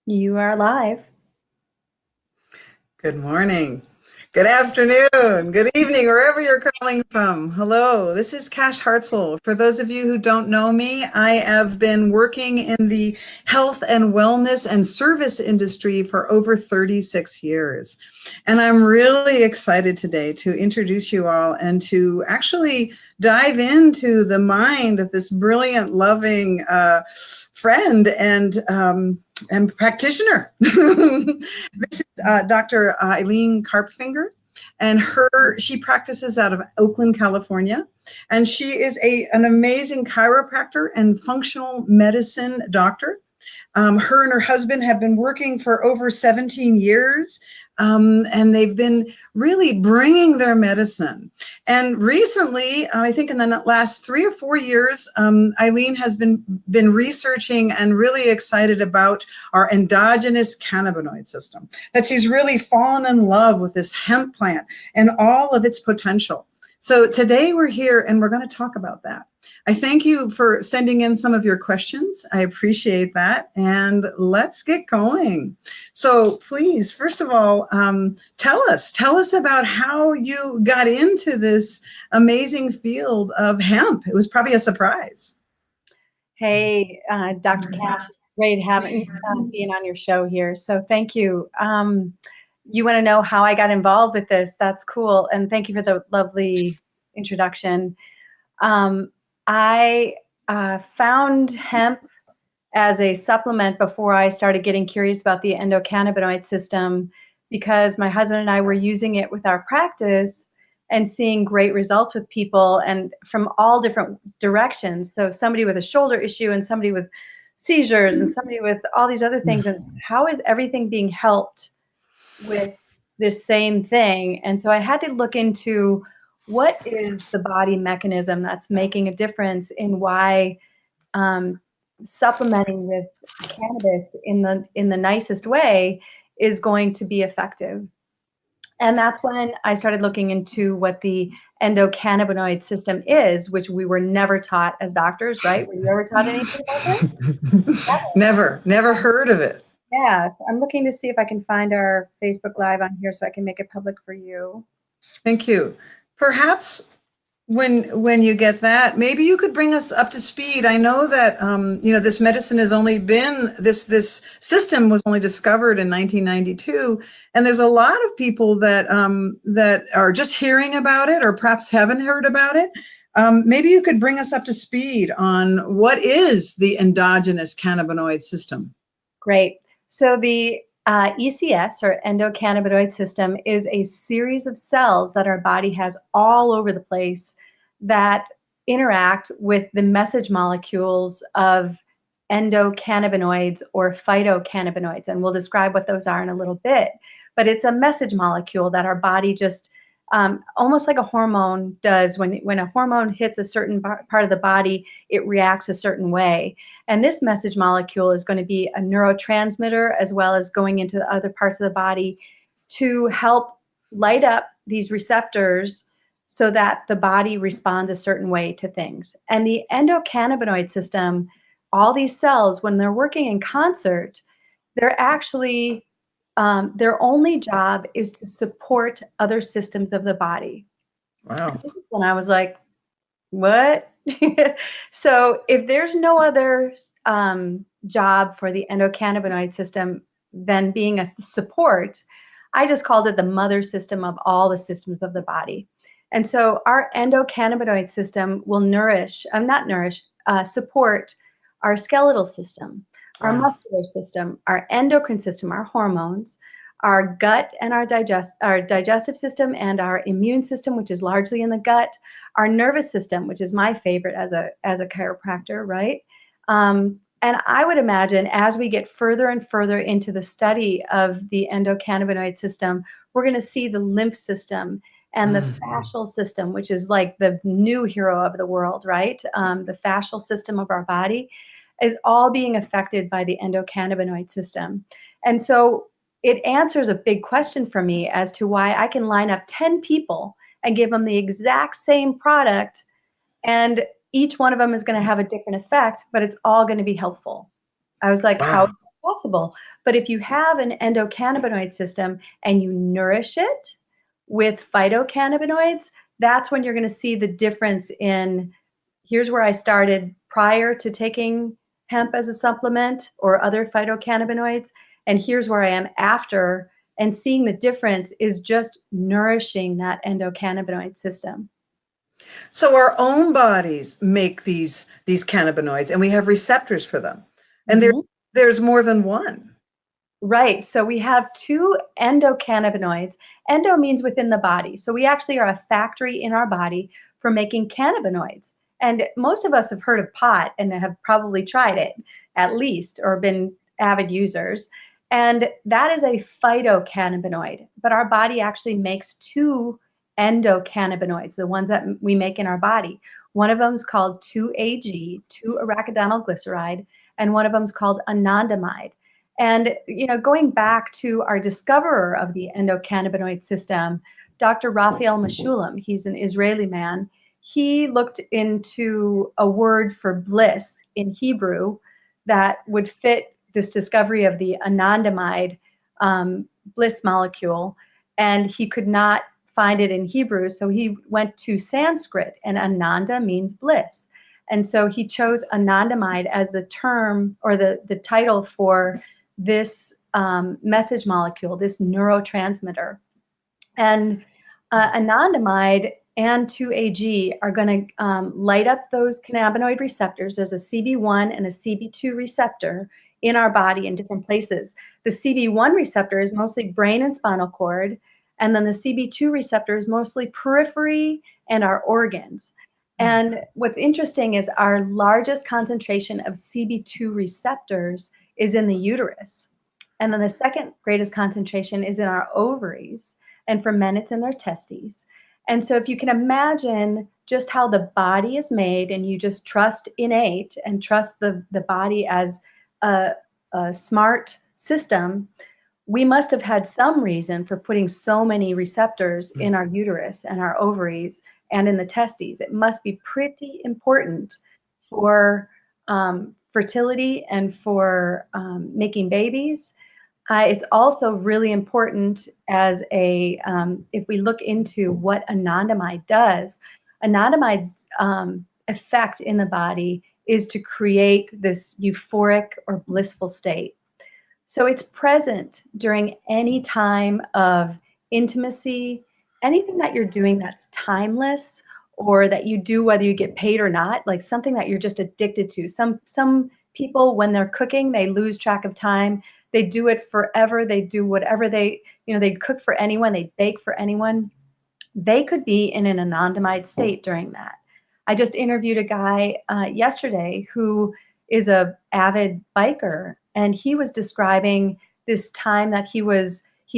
You are live. Good morning, good afternoon, good evening, wherever you're calling from. Hello, this is Cash Hartzell. For those of you who don't know me, I have been working in the health and wellness and service industry for over 36 years. And I'm really excited today to introduce you all and to actually dive into the mind of this brilliant, loving friend and practitioner. This is Dr. Eileen Karpfinger, and she practices out of Oakland, California, and she is an amazing chiropractor and functional medicine doctor. Her and her husband have been working for over 17 years, and they've been really bringing their medicine. And recently, I think in the last 3 or 4 years, Eileen has been researching and really excited about our endogenous cannabinoid system, that she's really fallen in love with this hemp plant and all of its potential. So today we're here and we're going to talk about that. I thank you for sending in some of your questions. I appreciate that. And let's get going. So please, first of all, tell us about how you got into this amazing field of hemp. It was probably a surprise. Hey, Dr. Cash, great being on your show here. So thank you. You want to know how I got involved with this? That's cool. And thank you for the lovely introduction. I found hemp as a supplement before I started getting curious about the endocannabinoid system, because my husband and I were using it with our practice and seeing great results with people, and from all different directions. So somebody with a shoulder issue and somebody with seizures and somebody with all these other things. And how is everything being helped with this same thing? And so I had to look into what is the body mechanism that's making a difference in why supplementing with cannabis in the nicest way is going to be effective. And that's when I started looking into what the endocannabinoid system is, which we were never taught as doctors, right? Were you ever taught anything about this? Never heard of it. Yeah, I'm looking to see if I can find our Facebook Live on here so I can make it public for you. Thank you. Perhaps when you get that, maybe you could bring us up to speed. I know that this medicine has only been this system was only discovered in 1992, and there's a lot of people that are just hearing about it or perhaps haven't heard about it. Maybe you could bring us up to speed on what is the endogenous cannabinoid system. Great. So the ECS, or endocannabinoid system, is a series of cells that our body has all over the place that interact with the message molecules of endocannabinoids or phytocannabinoids. And we'll describe what those are in a little bit. But it's a message molecule that our body just almost like a hormone does. When a hormone hits a certain part of the body, it reacts a certain way. And this message molecule is going to be a neurotransmitter, as well as going into the other parts of the body to help light up these receptors so that the body responds a certain way to things. And the endocannabinoid system, all these cells, when they're working in concert, they're actually their only job is to support other systems of the body. Wow. And I was like, what? So if there's no other job for the endocannabinoid system than being a support, I just called it the mother system of all the systems of the body. And so our endocannabinoid system will support our skeletal system, our muscular system, our endocrine system, our hormones, our gut and our digestive system, and our immune system, which is largely in the gut, our nervous system, which is my favorite as a chiropractor, right? And I would imagine as we get further and further into the study of the endocannabinoid system, we're going to see the lymph system and the fascial system, which is like the new hero of the world, right? The fascial system of our body is all being affected by the endocannabinoid system. And so it answers a big question for me as to why I can line up 10 people and give them the exact same product, and each one of them is going to have a different effect, but it's all going to be helpful. I was like, Wow. how possible. But if you have an endocannabinoid system and you nourish it with phytocannabinoids, that's when you're going to see the difference in here's where I started prior to taking hemp as a supplement or other phytocannabinoids, and here's where I am after. And seeing the difference is just nourishing that endocannabinoid system. So our own bodies make these cannabinoids, and we have receptors for them. And there's more than one. Right. So we have two endocannabinoids. Endo means within the body. So we actually are a factory in our body for making cannabinoids. And most of us have heard of pot and have probably tried it at least or been avid users. And that is a phytocannabinoid. But our body actually makes two endocannabinoids, the ones that we make in our body. One of them is called 2-AG, 2-arachidonoglyceride, and one of them is called anandamide. And, going back to our discoverer of the endocannabinoid system, Dr. Raphael Mechoulam, he's an Israeli man, he looked into a word for bliss in Hebrew that would fit this discovery of the anandamide bliss molecule, and he could not find it in Hebrew, so he went to Sanskrit, and ananda means bliss. And so he chose anandamide as the term or the title for this message molecule, this neurotransmitter. And anandamide and 2-AG are going to light up those cannabinoid receptors. There's a CB1 and a CB2 receptor in our body in different places. The CB1 receptor is mostly brain and spinal cord, and then the CB2 receptor is mostly periphery and our organs. And what's interesting is our largest concentration of CB2 receptors is in the uterus. And then the second greatest concentration is in our ovaries. And for men, it's in their testes. And so if you can imagine just how the body is made and you just trust innate and trust the body as a smart system, we must have had some reason for putting so many receptors in our uterus and our ovaries and in the testes. It must be pretty important for fertility and for making babies. It's also really important as if we look into what anandamide does. Anandamide's effect in the body is to create this euphoric or blissful state. So it's present during any time of intimacy, anything that you're doing that's timeless or that you do whether you get paid or not, like something that you're just addicted to. Some people, when they're cooking, they lose track of time. They do it forever. They do whatever they cook for anyone. They bake for anyone. They could be in an anandamide state during that. I just interviewed a guy yesterday who is an avid biker, and he was describing this time that he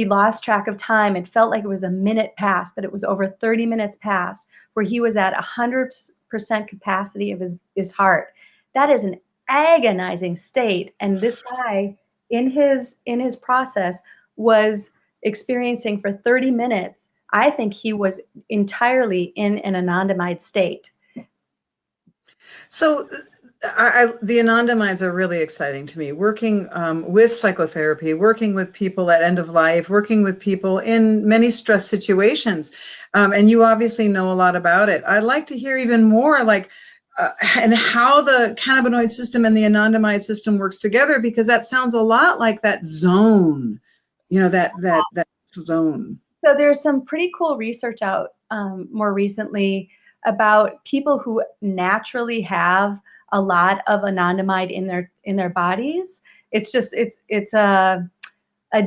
lost track of time. It felt like it was a minute past, but it was over 30 minutes past, where he was at 100% capacity of his heart. That is an agonizing state. And this guy, in his process, was experiencing for 30 minutes. I think he was entirely in an anandamide state. So the anandamides are really exciting to me. Working with psychotherapy, working with people at end of life, working with people in many stress situations. And you obviously know a lot about it. I'd like to hear even more and how the cannabinoid system and the anandamide system works together, because that sounds a lot like that zone, that zone. So there's some pretty cool research out more recently about people who naturally have a lot of anandamide in their bodies. It's a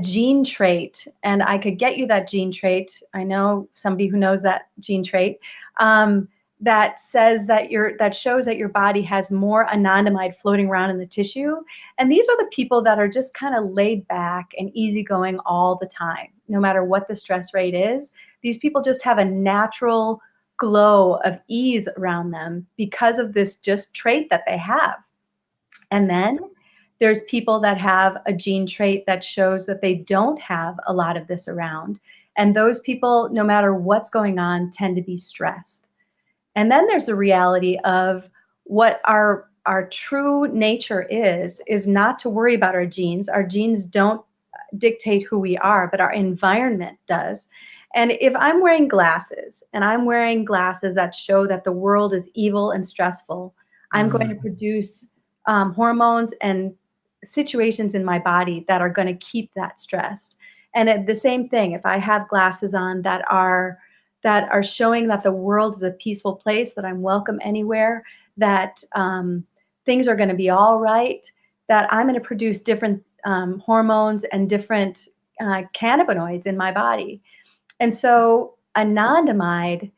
gene trait, and I could get you that gene trait. I know somebody who knows that gene trait. That says that shows that your body has more anandamide floating around in the tissue. And these are the people that are just kind of laid back and easygoing all the time, no matter what the stress rate is. These people just have a natural glow of ease around them because of this just trait that they have. And then there's people that have a gene trait that shows that they don't have a lot of this around. And those people, no matter what's going on, tend to be stressed. And then there's the reality of what our our true nature is not to worry about our genes. Our genes don't dictate who we are, but our environment does. And if I'm wearing glasses and I'm wearing glasses that show that the world is evil and stressful, I'm going to produce hormones and situations in my body that are going to keep that stressed. And the same thing, if I have glasses on that are showing that the world is a peaceful place, that I'm welcome anywhere, that things are going to be all right, that I'm going to produce different hormones and different cannabinoids in my body. And so anandamide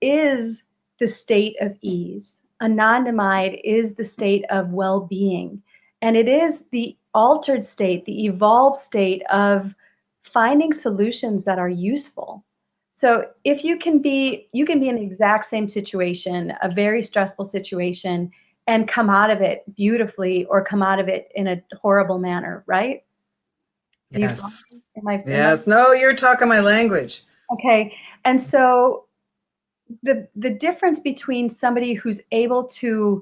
is the state of ease. Anandamide is the state of well-being. And it is the altered state, the evolved state of finding solutions that are useful. So if you can be in the exact same situation, a very stressful situation, and come out of it beautifully or come out of it in a horrible manner, right? Yes. Am Yes. No, you're talking my language. Okay. And so the difference between somebody who's able to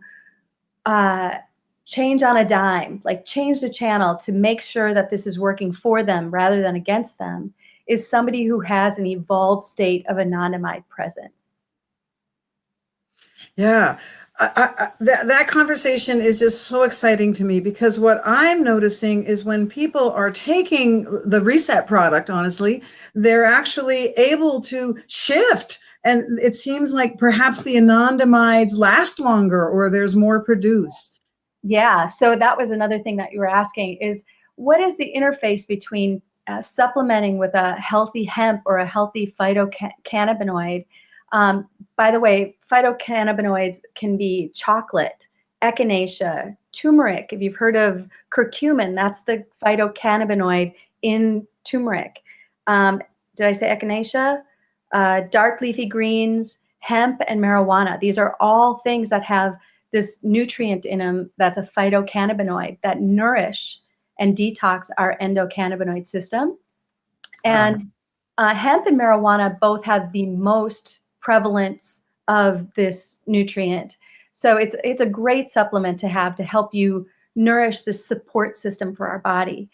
change on a dime, like change the channel to make sure that this is working for them rather than against them, is somebody who has an evolved state of anandamide present. Yeah. That conversation is just so exciting to me, because what I'm noticing is when people are taking the Reset product, honestly, they're actually able to shift. And it seems like perhaps the anandamides last longer, or there's more produced. Yeah. So that was another thing that you were asking, is what is the interface between supplementing with a healthy hemp or a healthy phytocannabinoid? By the way, phytocannabinoids can be chocolate, echinacea, turmeric. If you've heard of curcumin, that's the phytocannabinoid in turmeric. Did I say echinacea? Dark leafy greens, hemp, and marijuana. These are all things that have this nutrient in them that's a phytocannabinoid that nourish and detox our endocannabinoid system. And hemp and marijuana both have the most prevalence of this nutrient. So it's a great supplement to have to help you nourish the support system for our body.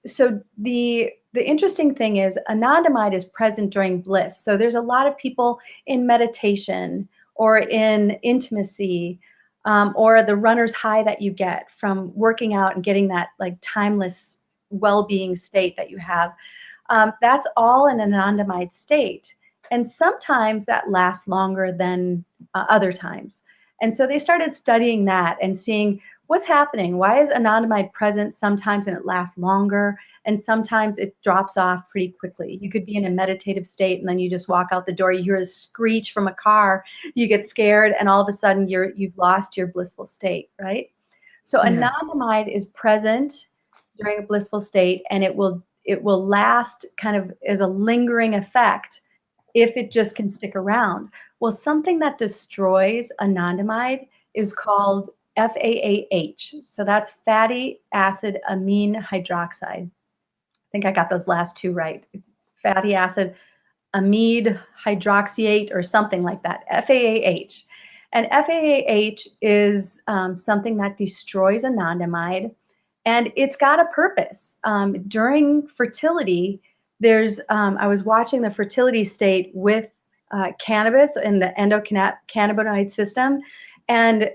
So the interesting thing is anandamide is present during bliss. So there's a lot of people in meditation or in intimacy, or the runner's high that you get from working out and getting that like timeless well-being state that you have. That's all in an anandamide state. And sometimes that lasts longer than other times. And so they started studying that and seeing what's happening. Why is anandamide present sometimes and it lasts longer, and sometimes it drops off pretty quickly? You could be in a meditative state and then you just walk out the door, you hear a screech from a car, you get scared, and all of a sudden you've lost your blissful state, right? So Yes. anandamide is present during a blissful state, and it will last kind of as a lingering effect if it just can stick around. Well, something that destroys anandamide is called FAAH. So that's fatty acid amine hydroxide. I think I got those last two right. Fatty acid amide hydroxyate or something like that, FAAH. And FAAH is something that destroys anandamide, and it's got a purpose. During fertility, I was watching the fertility state with cannabis in the endocannabinoid system, and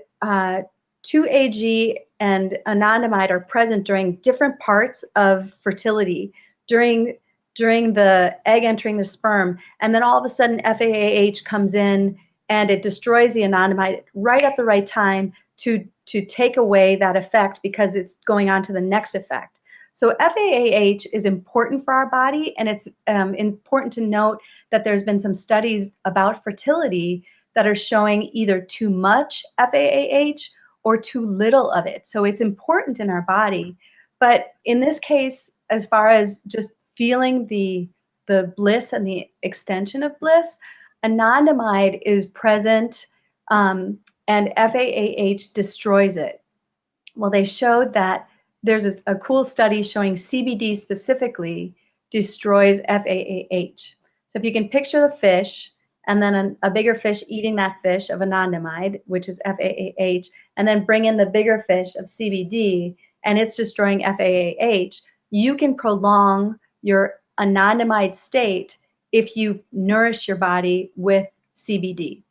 2-AG and anandamide are present during different parts of fertility, during the egg entering the sperm, and then all of a sudden FAAH comes in and it destroys the anandamide right at the right time to take away that effect, because it's going on to the next effect. So FAAH is important for our body, and it's important to note that there's been some studies about fertility that are showing either too much FAAH or too little of it. So it's important in our body. But in this case, as far as just feeling the bliss and the extension of bliss, anandamide is present, and FAAH destroys it. Well, they showed that there's a cool study showing CBD specifically destroys FAAH. So if you can picture the fish, and then a bigger fish eating that fish of anandamide, which is FAAH, and then bring in the bigger fish of CBD, and it's destroying FAAH, you can prolong your anandamide state if you nourish your body with CBD.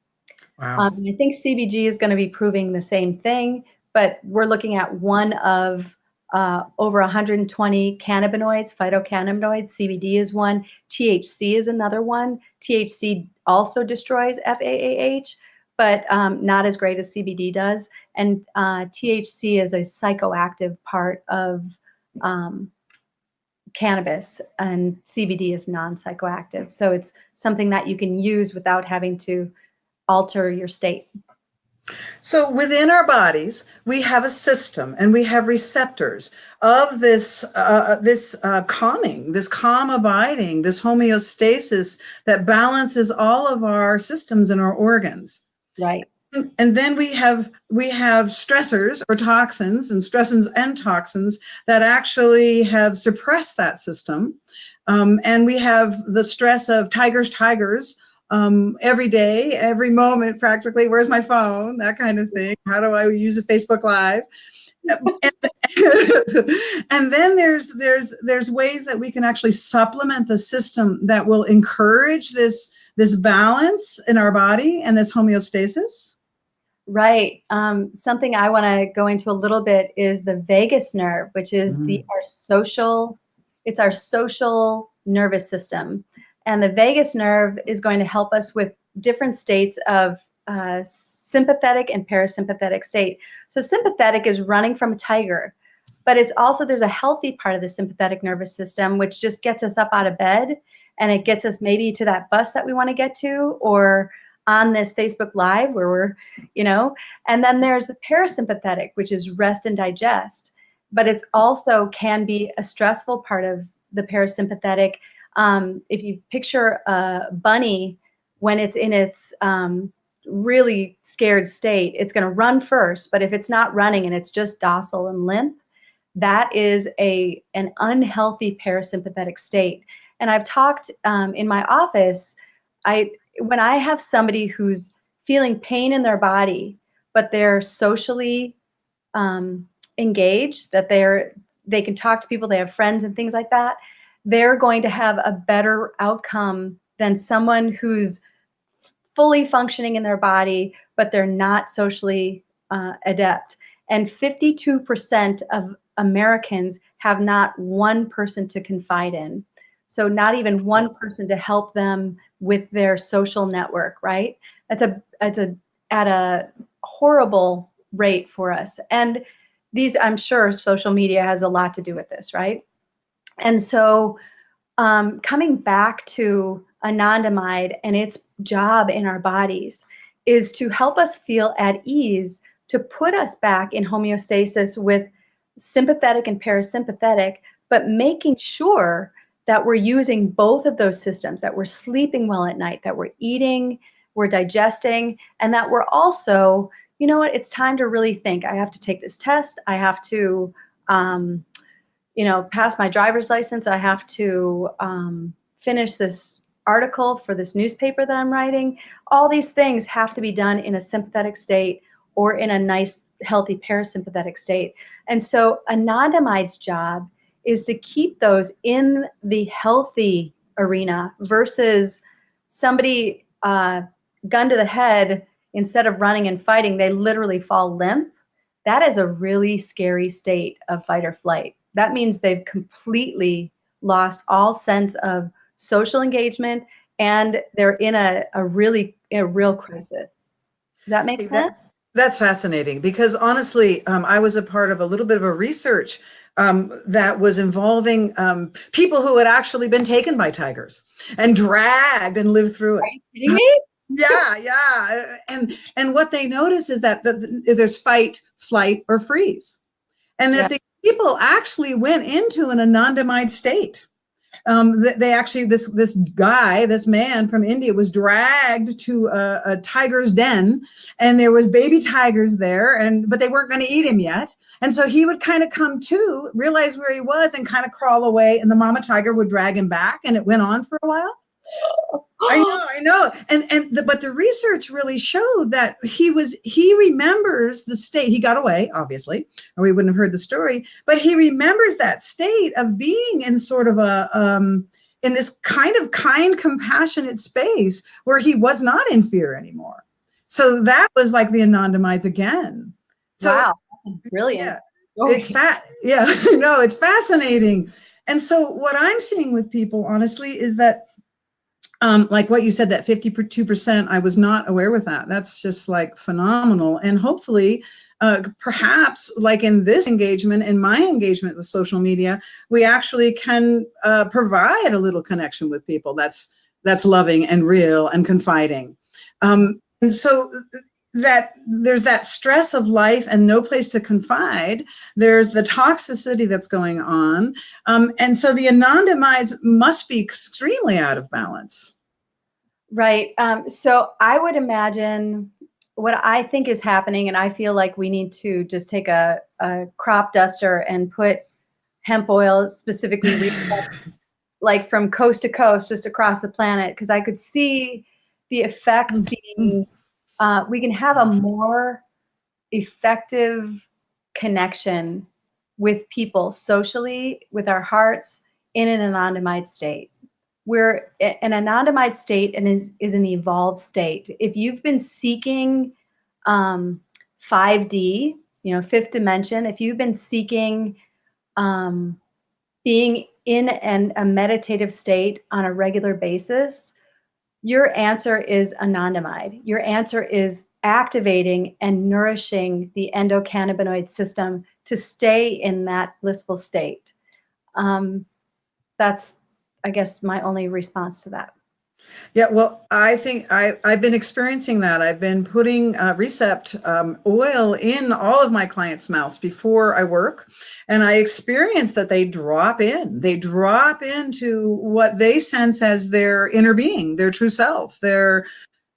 Wow. I think CBG is going to be proving the same thing, but we're looking at one of over 120 cannabinoids, phytocannabinoids. CBD is one. THC is another one. THC also destroys FAAH, but not as great as CBD does. And THC is a psychoactive part of cannabis, and CBD is non-psychoactive. So it's something that you can use without having to alter your state. So within our bodies, we have a system and we have receptors of this calming, this calm abiding, this homeostasis that balances all of our systems and our organs. Right. And then we have stressors or toxins and toxins that actually have suppressed that system. And we have the stress of tigers, every day, every moment, practically. Where's my phone? That kind of thing. How do I use a Facebook Live? And then there's ways that we can actually supplement the system that will encourage this balance in our body and this homeostasis. Right. Something I want to go into a little bit is the vagus nerve, which is our social nervous system. And the vagus nerve is going to help us with different states of sympathetic and parasympathetic state. So sympathetic is running from a tiger, but it's also, there's a healthy part of the sympathetic nervous system, which just gets us up out of bed, and it gets us maybe to that bus that we want to get to, or on this Facebook Live where we're, and then there's the parasympathetic, which is rest and digest, but it's also can be a stressful part of the parasympathetic. If you picture a bunny, when it's in its really scared state, it's going to run first, but if it's not running and it's just docile and limp, that is an unhealthy parasympathetic state. And I've talked in my office, when I have somebody who's feeling pain in their body, but they're socially engaged, that they can talk to people, they have friends and things like that, they're going to have a better outcome than someone who's fully functioning in their body, but they're not socially adept. And 52% of Americans have not one person to confide in. So not even one person to help them with their social network, right? That's at a horrible rate for us. And I'm sure social media has a lot to do with this, right? And so coming back to anandamide and its job in our bodies is to help us feel at ease, to put us back in homeostasis with sympathetic and parasympathetic, but making sure that we're using both of those systems, that we're sleeping well at night, that we're eating, we're digesting, and that we're also, it's time to really think. I have to take this test. I have to, pass my driver's license. I have to finish this article for this newspaper that I'm writing. All these things have to be done in a sympathetic state or in a nice, healthy parasympathetic state. And so anandamide's job is to keep those in the healthy arena versus somebody gun to the head, instead of running and fighting, they literally fall limp. That is a really scary state of fight or flight. That means they've completely lost all sense of social engagement, and they're in a real crisis. Does that make sense? That's fascinating, because honestly, I was a part of a little bit of a research that was involving people who had actually been taken by tigers and dragged and lived through it. Are you kidding me? Yeah. And what they notice is that there's fight, flight, or freeze. And that the people actually went into an anandamide state. They actually, this man from India was dragged to a tiger's den, and there was baby tigers there, but they weren't going to eat him yet. And so he would kind of come to, realize where he was, and kind of crawl away, and the mama tiger would drag him back, and it went on for a while. I know. But the research really showed that he remembers the state. He got away, obviously, or we wouldn't have heard the story, but he remembers that state of being in sort of in this kind of kind, compassionate space where he was not in fear anymore. So that was like the Anandamides again. So wow, brilliant. yeah, it's fascinating. And so what I'm seeing with people, honestly, is that like what you said, that 52%, I was not aware with that. That's just like phenomenal. And hopefully, perhaps like in this engagement, in my engagement with social media, we actually can provide a little connection with people that's loving and real and confiding. And so that there's that stress of life and no place to confide. There's the toxicity that's going on. And so the Anandamides must be extremely out of balance. Right. So I would imagine what I think is happening, and I feel like we need to just take a crop duster and put hemp oil specifically like from coast to coast, just across the planet, because I could see the effect being, we can have a more effective connection with people socially, with our hearts, in an anandamide state. We're an anandamide state and is an evolved state. If you've been seeking 5D, fifth dimension, if you've been seeking being in a meditative state on a regular basis, your answer is anandamide. Your answer is activating and nourishing the endocannabinoid system to stay in that blissful state. That's, I guess, my only response to that. Yeah, well, I think I've been experiencing that. I've been putting Recept oil in all of my clients' mouths before I work, and I experience that they drop in. They drop into what they sense as their inner being, their true self. They're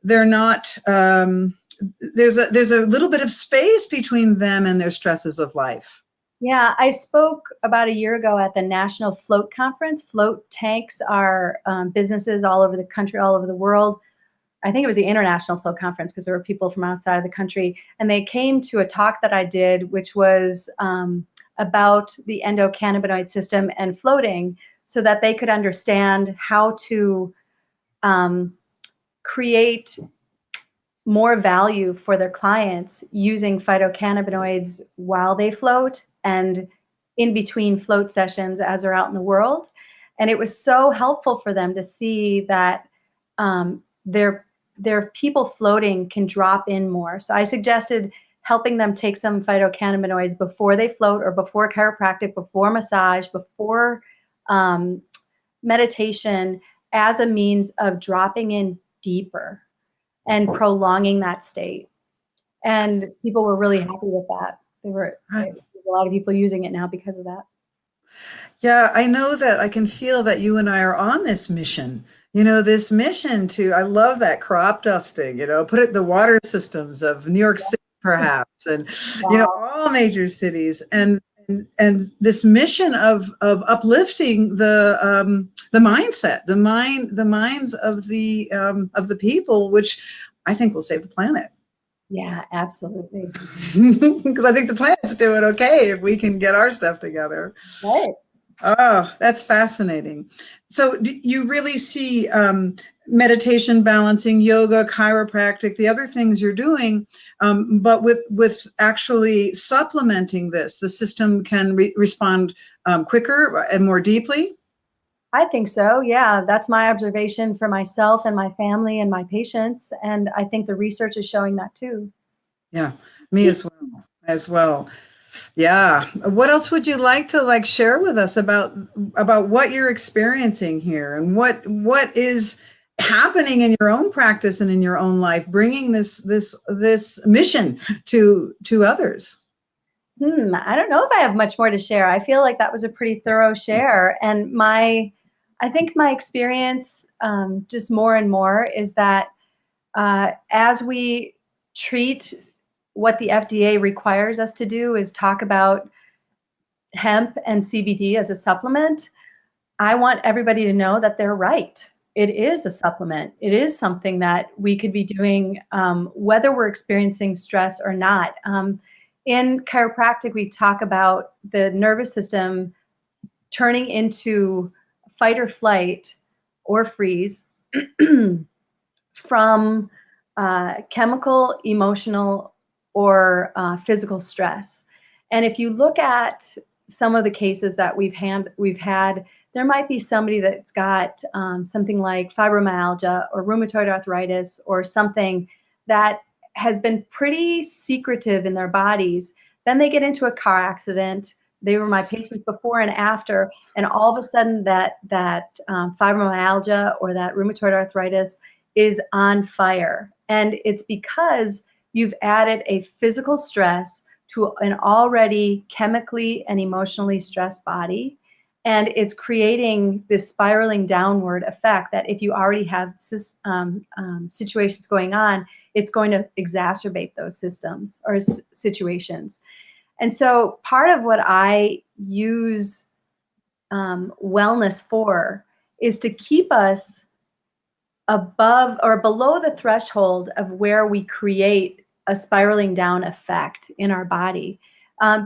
not. There's a little bit of space between them and their stresses of life. Yeah, I spoke about a year ago at the National Float Conference. Float tanks are businesses all over the country, all over the world. I think it was the International Float Conference because there were people from outside of the country. And they came to a talk that I did, which was about the endocannabinoid system and floating, so that they could understand how to create more value for their clients using phytocannabinoids while they float and in between float sessions as they're out in the world. And it was so helpful for them to see that their people floating can drop in more. So I suggested helping them take some phytocannabinoids before they float, or before chiropractic, before massage, before meditation, as a means of dropping in deeper and prolonging that state. And people were really happy with that. There's a lot of people using it now because of that. Yeah, I know that. I can feel that you and I are on this mission. This mission to, I love that crop dusting, put it in the water systems of New York City, perhaps, and, Wow. all major cities. And this mission of uplifting the mindset, the minds of the people, which I think will save the planet. Yeah, absolutely. Because I think the planet's doing okay if we can get our stuff together. Right. Oh, that's fascinating. So you really see meditation, balancing, yoga, chiropractic, the other things you're doing, but with actually supplementing this, the system can respond quicker and more deeply? I think so. Yeah, that's my observation for myself and my family and my patients. And I think the research is showing that too. Yeah, me as well. Yeah. What else would you like to share with us about what you're experiencing here, and what is happening in your own practice and in your own life, bringing this mission to others? I don't know if I have much more to share. I feel like that was a pretty thorough share. And I think my experience just more and more is that as we treat what the FDA requires us to do, is talk about hemp and CBD as a supplement, I want everybody to know that they're right. It is a supplement. It is something that we could be doing whether we're experiencing stress or not. In chiropractic, we talk about the nervous system turning into fight or flight or freeze from chemical, emotional, or physical stress. And if you look at some of the cases that we've had, there might be somebody that's got something like fibromyalgia or rheumatoid arthritis or something that has been pretty secretive in their bodies. Then they get into a car accident. They were my patients before and after, and all of a sudden that fibromyalgia or that rheumatoid arthritis is on fire. And it's because you've added a physical stress to an already chemically and emotionally stressed body. And it's creating this spiraling downward effect that if you already have situations going on, it's going to exacerbate those systems or situations. And so part of what I use wellness for is to keep us above or below the threshold of where we create a spiraling down effect in our body.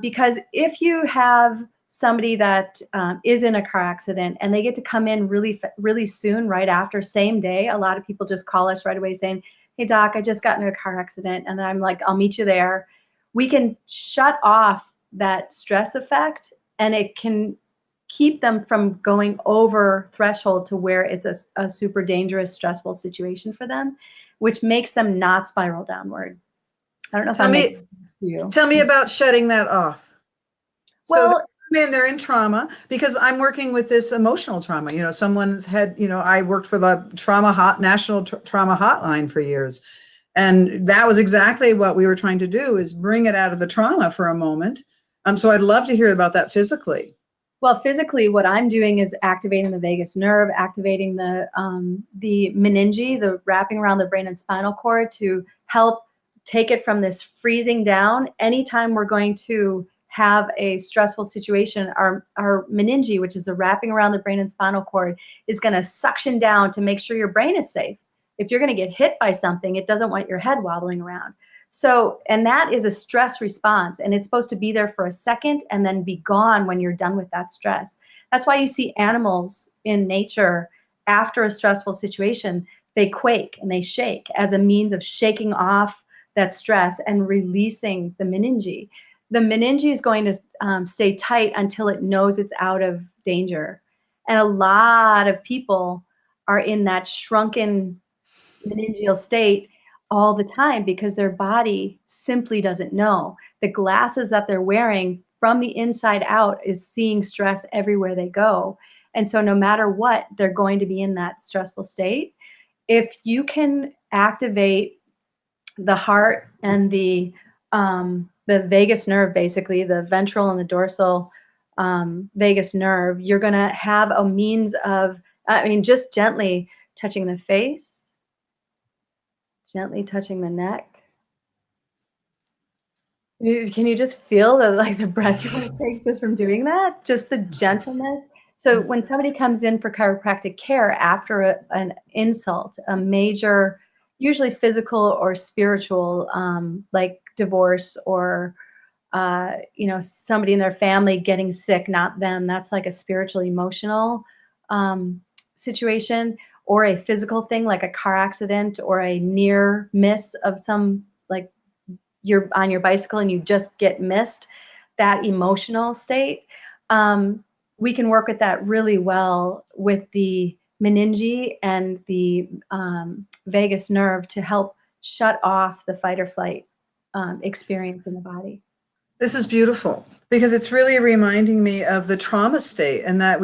Because if you have somebody that is in a car accident and they get to come in really soon, right after, same day, a lot of people just call us right away saying, hey doc, I just got in a car accident. And then I'm like, I'll meet you there. We can shut off that stress effect, and it can keep them from going over threshold to where it's a super dangerous, stressful situation for them, which makes them not spiral downward. I don't know if I'm making sense to you. Tell me about shutting that off. Well, they're in trauma, because I'm working with this emotional trauma. You know, someone's had, you know, I worked for the national trauma hotline for years. And that was exactly what we were trying to do, is bring it out of the trauma for a moment. So I'd love to hear about that physically. Well, physically, what I'm doing is activating the vagus nerve, activating the meninge, the wrapping around the brain and spinal cord, to help take it from this freezing down. Anytime we're going to have a stressful situation, our meninge, which is the wrapping around the brain and spinal cord, is going to suction down to make sure your brain is safe. If you're going to get hit by something, it doesn't want your head wobbling around. So, and that is a stress response, and it's supposed to be there for a second and then be gone when you're done with that stress. That's why you see animals in nature after a stressful situation, they quake and they shake as a means of shaking off that stress and releasing the meninge. The meninge is going to stay tight until it knows it's out of danger. And a lot of people are in that shrunken meningeal state all the time because their body simply doesn't know. The glasses that they're wearing from the inside out is seeing stress everywhere they go. And so no matter what, they're going to be in that stressful state. If you can activate the heart and the vagus nerve, basically the ventral and the dorsal vagus nerve, you're going to have a means of, just gently touching the face, gently touching the neck. Can you just feel the breath you want to take just from doing that? Just the gentleness. So when somebody comes in for chiropractic care after an insult, a major, usually physical or spiritual, like divorce or somebody in their family getting sick, not them. That's like a spiritual, emotional situation, or a physical thing like a car accident or a near miss of some, like you're on your bicycle and you just get missed, that emotional state. We can work with that really well with the meninge and the vagus nerve to help shut off the fight or flight experience in the body. This is beautiful, because it's really reminding me of the trauma state, and that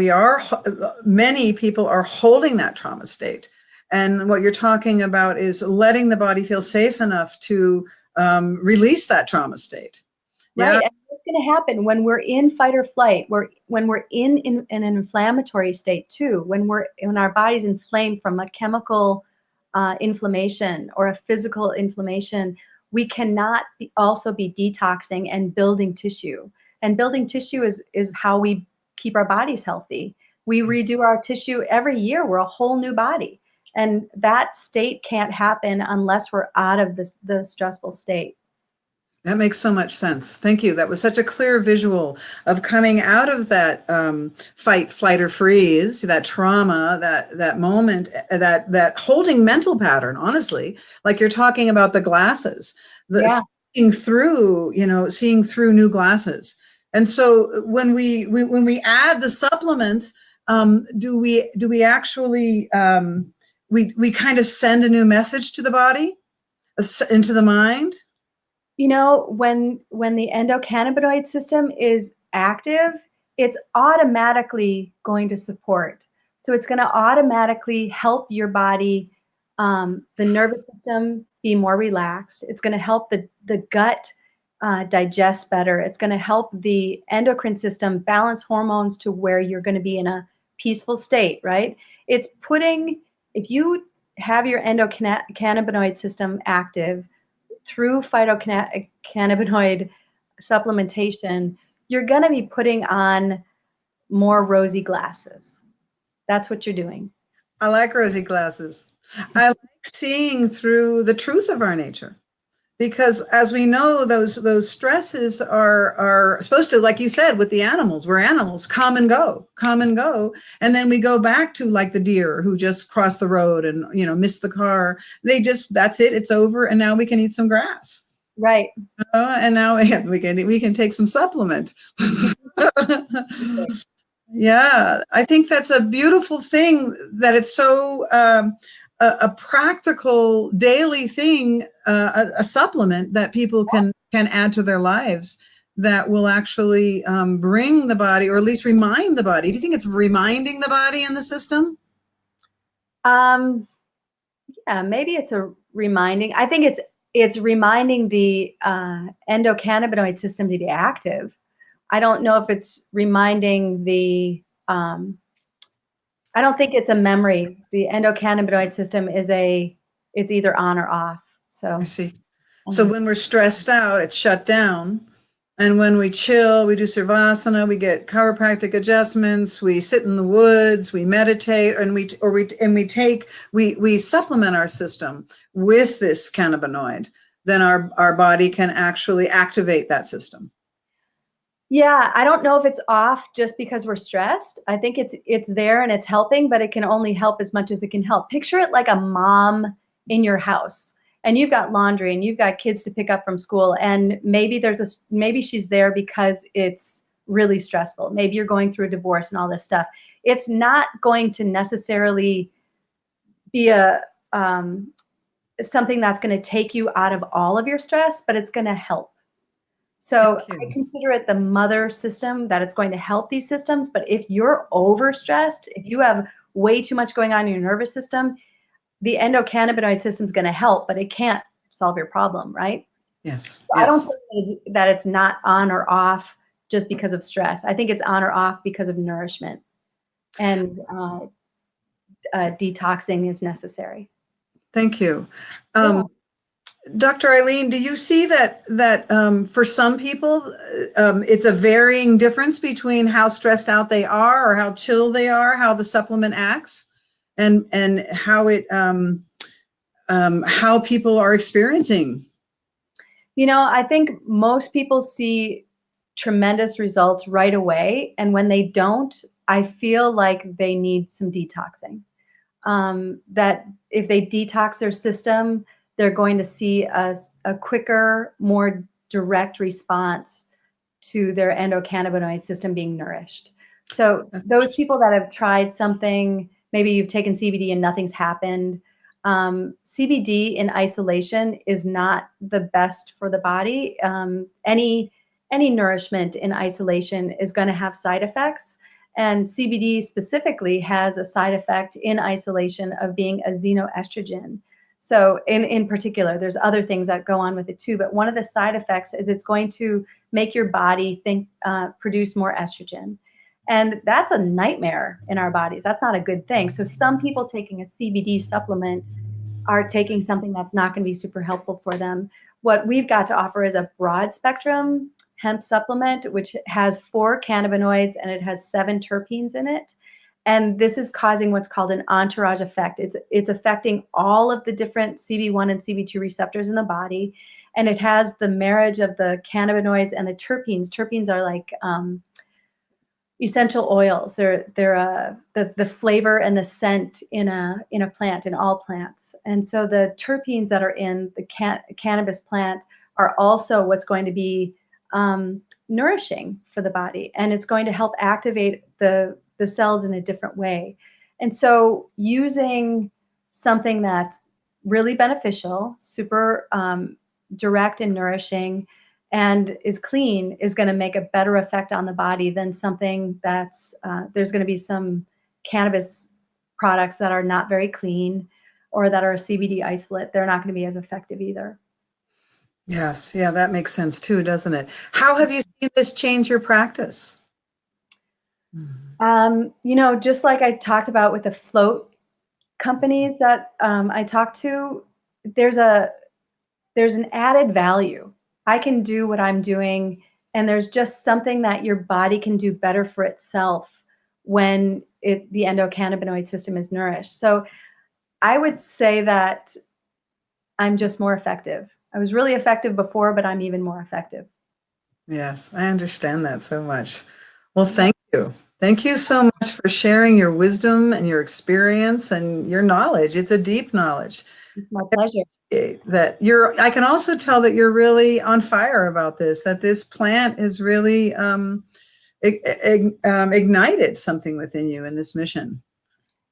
many people are holding that trauma state. And what you're talking about is letting the body feel safe enough to release that trauma state. Right. Yeah. And what's going to happen when we're in fight or flight, when we're in an inflammatory state too, when our body's inflamed from a chemical inflammation or a physical inflammation, we cannot also be detoxing and building tissue. And building tissue is how we keep our bodies healthy. We Yes. redo our tissue every year. We're a whole new body. And that state can't happen unless we're out of the stressful state. That makes so much sense. Thank you. That was such a clear visual of coming out of that fight, flight, or freeze, that trauma, that moment, that holding mental pattern. Honestly, like you're talking about the glasses, Yeah. seeing through new glasses. And so when we add the supplement, do we actually we kind of send a new message to the body, into the mind? You know, when the endocannabinoid system is active, it's automatically going to support. So it's going to automatically help your body, the nervous system be more relaxed. It's going to help the gut digest better. It's going to help the endocrine system balance hormones to where you're going to be in a peaceful state, right? It's putting, if you have your endocannabinoid system active, through phytocannabinoid supplementation, you're going to be putting on more rosy glasses. That's what you're doing. I like rosy glasses. I like seeing through the truth of our nature, because as we know, those stresses are supposed to, like you said, with the animals, we're animals, come and go, and then we go back to like the deer who just crossed the road and missed the car. That's it, it's over, and now we can eat some grass. Right. And now we can take some supplement. Yeah, I think that's a beautiful thing, that it's so a practical daily thing, a supplement that people can add to their lives, that will actually bring the body, or at least remind the body. Do you think it's reminding the body and the system? Yeah, maybe it's a reminding. I think it's reminding the endocannabinoid system to be active. I don't know if it's reminding the. I don't think it's a memory. The endocannabinoid system it's either on or off. So I see. So when we're stressed out, it's shut down. And when we chill, we do Savasana, we get chiropractic adjustments, we sit in the woods, we meditate, and we supplement our system with this cannabinoid, then our body can actually activate that system. Yeah, I don't know if it's off just because we're stressed. I think it's there and it's helping, but it can only help as much as it can help. Picture it like a mom in your house, and you've got laundry and you've got kids to pick up from school, and maybe she's there because it's really stressful. Maybe you're going through a divorce and all this stuff. It's not going to necessarily be something that's going to take you out of all of your stress, but it's going to help. So I consider it the mother system, that it's going to help these systems. But if you're overstressed, if you have way too much going on in your nervous system, the endocannabinoid system is going to help, but it can't solve your problem, right? Yes. So I don't think that it's not on or off just because of stress. I think it's on or off because of nourishment, and detoxing is necessary. Thank you. Dr. Eileen, do you see that for some people, it's a varying difference between how stressed out they are or how chill they are, how the supplement acts, and how it how people are experiencing? I think most people see tremendous results right away, and when they don't, I feel like they need some detoxing. That if they detox their system, they're going to see a quicker, more direct response to their endocannabinoid system being nourished. So those people that have tried something, maybe you've taken CBD and nothing's happened. CBD in isolation is not the best for the body. Any nourishment in isolation is going to have side effects. And CBD specifically has a side effect in isolation of being a xenoestrogen. So in particular, there's other things that go on with it too, but one of the side effects is it's going to make your body produce more estrogen. And that's a nightmare in our bodies. That's not a good thing. So some people taking a CBD supplement are taking something that's not going to be super helpful for them. What we've got to offer is a broad spectrum hemp supplement, which has 4 cannabinoids and it has 7 terpenes in it. And this is causing what's called an entourage effect. It's affecting all of the different CB1 and CB2 receptors in the body. And it has the marriage of the cannabinoids and the terpenes. Terpenes are like essential oils. They're the flavor and the scent in a plant, in all plants. And so the terpenes that are in the cannabis plant are also what's going to be nourishing for the body, and it's going to help activate the cells in a different way. And so using something that's really beneficial, super direct and nourishing, and is clean is going to make a better effect on the body than something that's, there's going to be some cannabis products that are not very clean or that are CBD isolate. They're not going to be as effective either. Yes. Yeah, that makes sense too, doesn't it? How have you seen this change your practice? Just like I talked about with the float companies that I talked to, there's an added value. I can do what I'm doing, and there's just something that your body can do better for itself when the endocannabinoid system is nourished. So I would say that I'm just more effective. I was really effective before, but I'm even more effective. Yes, I understand that so much. Well, thank you. Thank you so much for sharing your wisdom and your experience and your knowledge. It's a deep knowledge. It's my pleasure. I can also tell that you're really on fire about this, that this plant is really ignited something within you in this mission.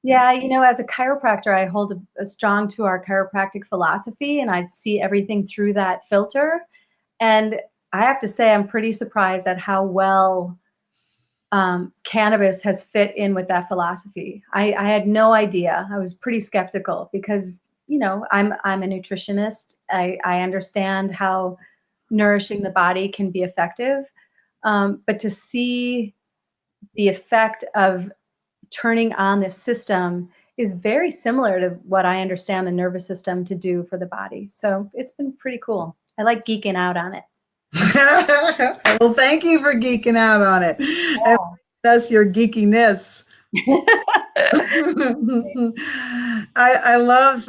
Yeah, as a chiropractor, I hold a strong to our chiropractic philosophy, and I see everything through that filter. And I have to say, I'm pretty surprised at how well cannabis has fit in with that philosophy. I had no idea. I was pretty skeptical because, I'm a nutritionist. I understand how nourishing the body can be effective. But to see the effect of turning on this system is very similar to what I understand the nervous system to do for the body. So it's been pretty cool. I like geeking out on it. Well, thank you for geeking out on it. Yeah. That's your geekiness. I love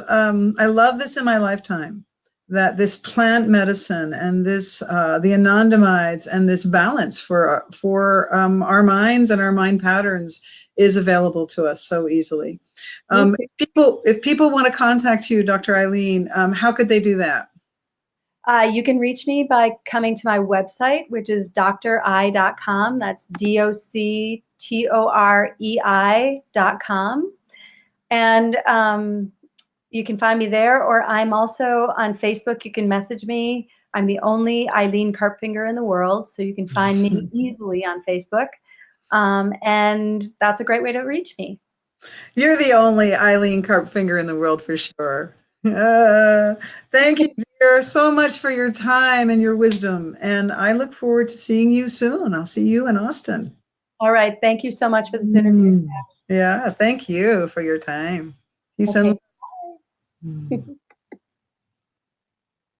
this in my lifetime, that this plant medicine and this the anandamides and this balance for our minds and our mind patterns is available to us so easily. If people want to contact you, Dr. Eileen, how could they do that? You can reach me by coming to my website, which is drei.com. That's doctorei.com. And you can find me there, or I'm also on Facebook. You can message me. I'm the only Eileen Karpfinger in the world, so you can find me easily on Facebook. And that's a great way to reach me. You're the only Eileen Karpfinger in the world for sure. Thank you, dear, so much for your time and your wisdom. And I look forward to seeing you soon. I'll see you in Austin. All right. Thank you so much for this interview. Yeah, thank you for your time. Peace Okay. and